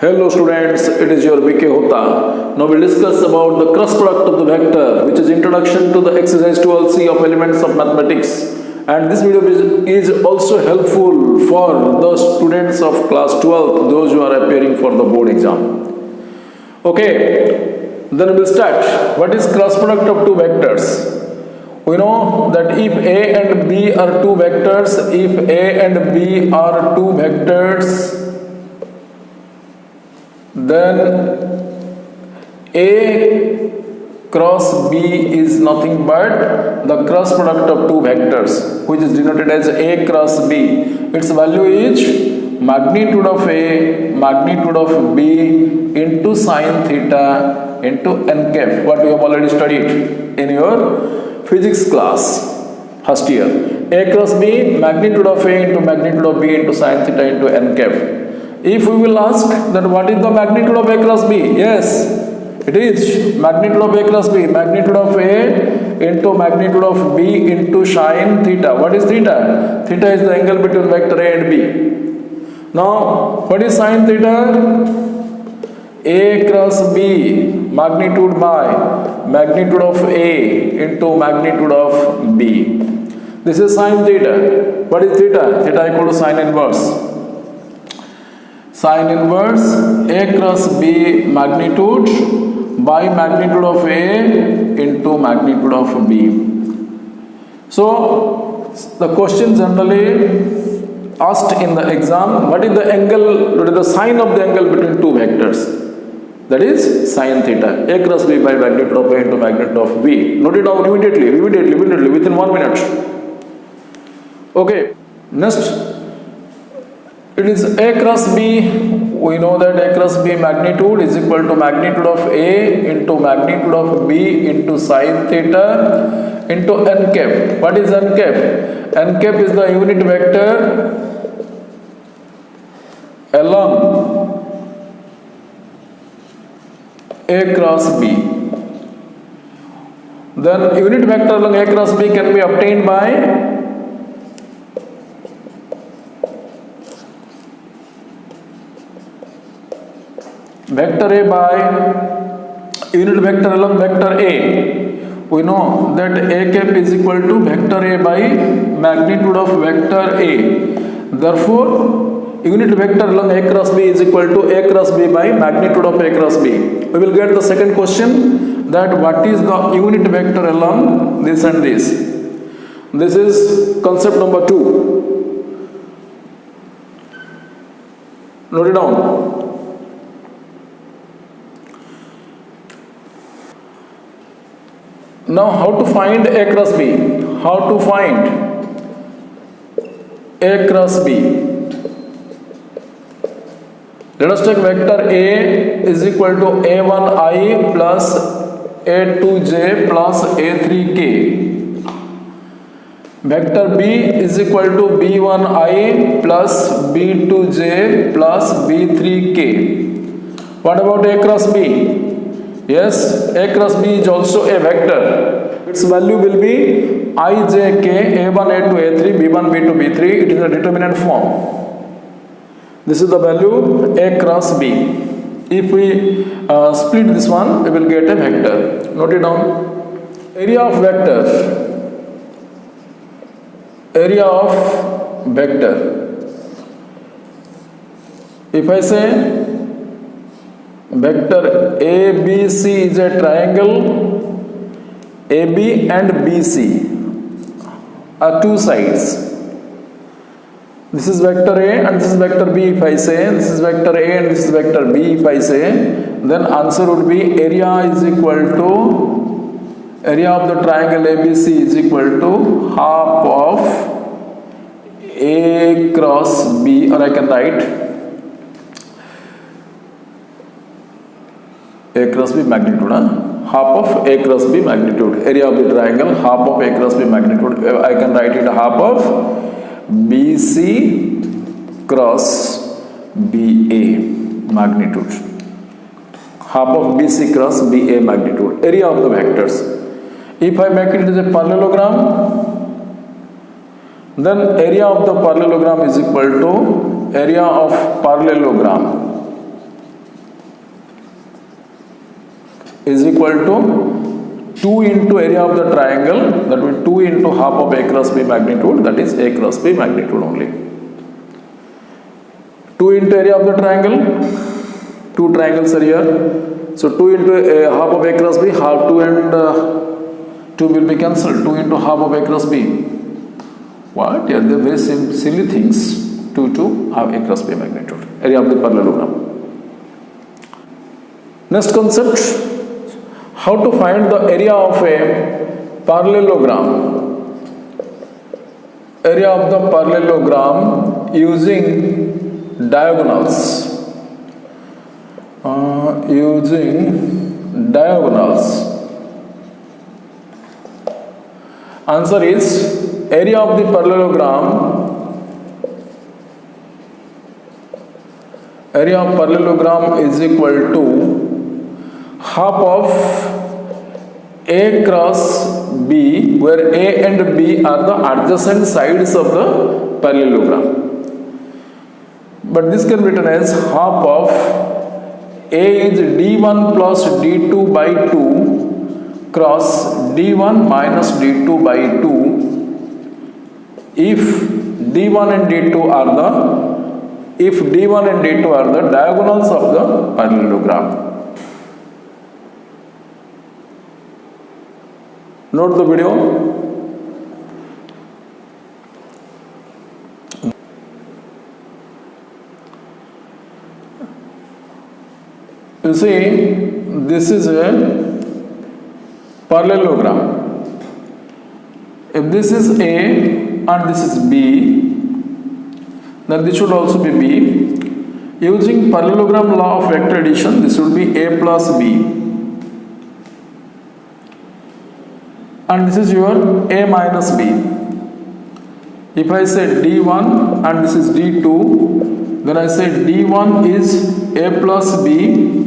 Hello students, it is your BK Hota. Now we'll discuss about the cross product of the vector, which is introduction to the exercise 12C of elements of mathematics. And this video is also helpful for the students of class 12, those who are appearing for the board exam. Okay, then we'll start. What is cross product of two vectors? We know that if A and B are two vectors, then A cross B is nothing but the cross product of two vectors, which is denoted as A cross B. Its value is magnitude of A, magnitude of B into sine theta into n cap, what we have already studied in your physics class first year. A cross B, magnitude of A into magnitude of B into sine theta into n cap. If we will ask that what is the magnitude of A cross B? Yes, it is magnitude of A cross B, magnitude of A into magnitude of B into sine theta. What is theta? Theta is the angle between vector A and B. Now, what is sine theta? A cross B, magnitude by magnitude of A into magnitude of B. This is sine theta. What is theta? Theta equal to sine inverse. Sine inverse A cross B magnitude by magnitude of A into magnitude of B. So the question generally asked in the exam, what is the angle, what is the sine of the angle between two vectors? That is sine theta. A cross B by magnitude of A into magnitude of B. Note it down immediately within 1 minute. Okay, next. It is A cross B. We know that A cross B magnitude is equal to magnitude of A into magnitude of B into sine theta into n cap. What is n cap? N cap is the unit vector along A cross B. Then unit vector along A cross B can be obtained by vector A by unit vector along vector A. We know that A cap is equal to vector A by magnitude of vector A. Therefore, unit vector along A cross B is equal to A cross B by magnitude of A cross B. We will get the second question, that what is the unit vector along this and this. This is concept number 2. Note it down. Now, how to find A cross B? How to find A cross B? Let us take vector A is equal to A1i plus A2j plus A3k. Vector B is equal to B1i plus B2j plus B3k. What about A cross B? Yes, A cross B is also a vector. Its value will be ijk, A1, A2, A3, B1, B2, B3. It is a determinant form. This is the value A cross B. If we split this one, we will get a vector. Note it down. Area of vector. Area of vector. If I say vector ABC is a triangle, AB and BC are two sides. This is vector A and this is vector B. If I say this is vector A and this is vector B, if I say, then answer would be area is equal to, area of the triangle ABC is equal to half of A cross B, or I can write A cross B magnitude, half of A cross B magnitude. Area of the triangle, half of A cross B magnitude. I can write it half of BC cross BA magnitude. Half of BC cross BA magnitude. Area of the vectors. If I make it as a parallelogram, then area of the parallelogram is equal to area of parallelogram is equal to 2 into area of the triangle, that will 2 into half of A cross B magnitude, that is A cross B magnitude only. 2 into area of the triangle, 2 triangles are here, so 2 into half of A cross B, half 2 and 2 will be cancelled, 2 into half of A cross B. What? Yeah, they are very silly things. 2 to half A cross B magnitude, area of the parallelogram. Next concept, how to find the area of a parallelogram. Area of the parallelogram using diagonals. Using diagonals. Answer is area of the parallelogram. Area of parallelogram is equal to half of A cross B, where A and B are the adjacent sides of the parallelogram. But this can be written as half of A is D1 plus D2 by 2 cross D1 minus D2 by 2 if D1 and D2 are the diagonals of the parallelogram. Note the video. You see, this is a parallelogram. If this is A and this is B, then this should also be B. Using parallelogram law of vector addition, this would be A plus B. And this is your A minus B. If I say D1 and this is D2, then I say D1 is A plus B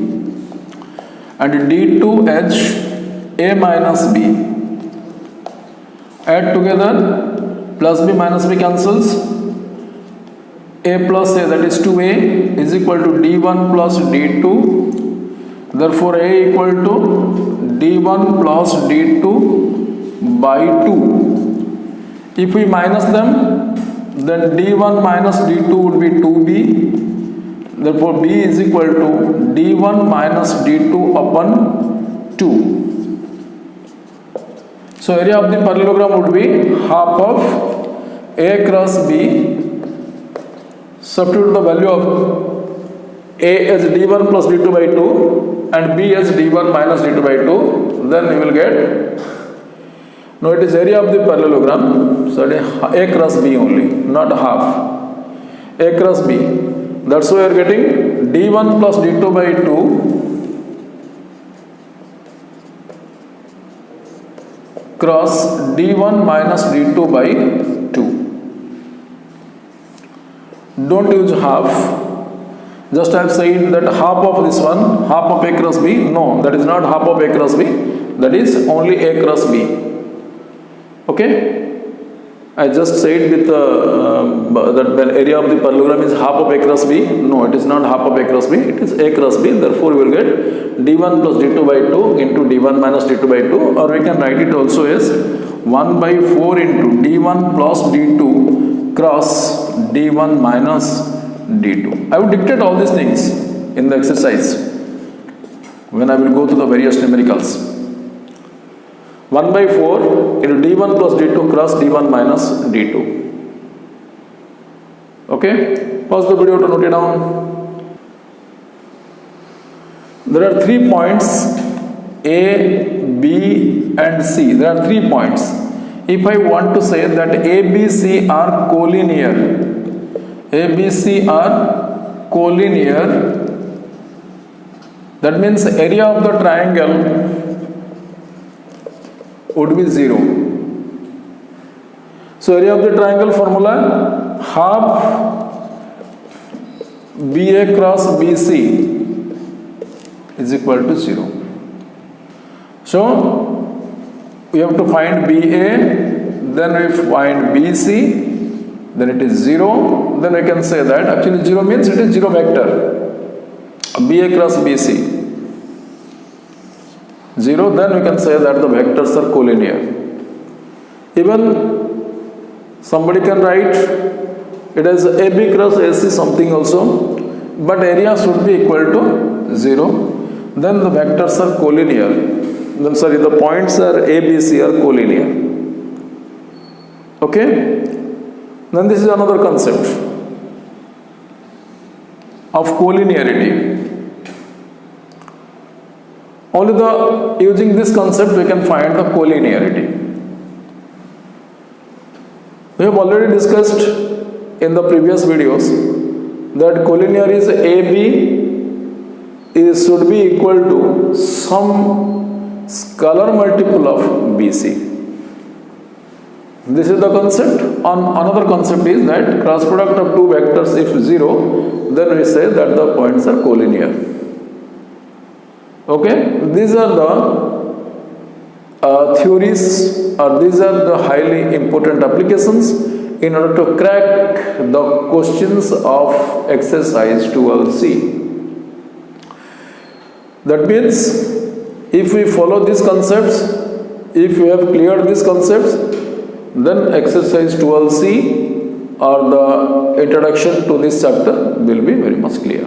and D2H A minus B. Add together, plus B minus B cancels. A plus A, that is 2A, is equal to D1 plus D2. Therefore, A equal to D1 plus D2 by 2. If we minus them, then D1 minus D2 would be 2B. Therefore, B is equal to D1 minus D2 upon 2. So, area of the parallelogram would be half of A cross B. Substitute the value of A as D1 plus D2 by 2 and B as D1 minus D2 by 2. Then you will get, now it is area of the parallelogram, so it is A cross B only, not half. A cross B. That's why you are getting D1 plus D2 by 2 cross D1 minus D2 by 2. Don't use half. Just I have said that half of this one, half of A cross B. No, that is not half of A cross B. That is only A cross B. Okay? I just said with that the area of the parallelogram is half of A cross B. No, it is not half of A cross B. It is A cross B. Therefore, you will get D1 plus D2 by 2 into D1 minus D2 by 2. Or we can write it also as 1 by 4 into D1 plus D2 cross D1 minus D2. I will dictate all these things in the exercise when I will go to the various numericals. 1 by 4 into D1 plus D2 cross D1 minus D2. Okay? Pause the video to note it down. There are 3 points A, B and C. There are 3 points. If I want to say that A, B, C are collinear, A, B, C are collinear, that means area of the triangle would be 0. So, area of the triangle formula, half BA cross BC is equal to 0. So, we have to find BA, then we find BC, then it is 0, then we can say that actually 0 means it is 0 vector, BA cross BC. 0, then we can say that the vectors are collinear. Even somebody can write it as AB cross AC something also, but area should be equal to 0. Then the vectors are collinear. Then sorry, the points are A, B, C are collinear. Okay. Then this is another concept of collinearity. Only using this concept we can find the collinearity. We have already discussed in the previous videos that collinear is AB should be equal to some scalar multiple of BC. This is the concept. Another concept is that cross product of two vectors if 0, then we say that the points are collinear. Okay, these are the theories, or these are the highly important applications in order to crack the questions of exercise 12C. That means if we follow these concepts, if we have cleared these concepts, then exercise 12C or the introduction to this chapter will be very much clear.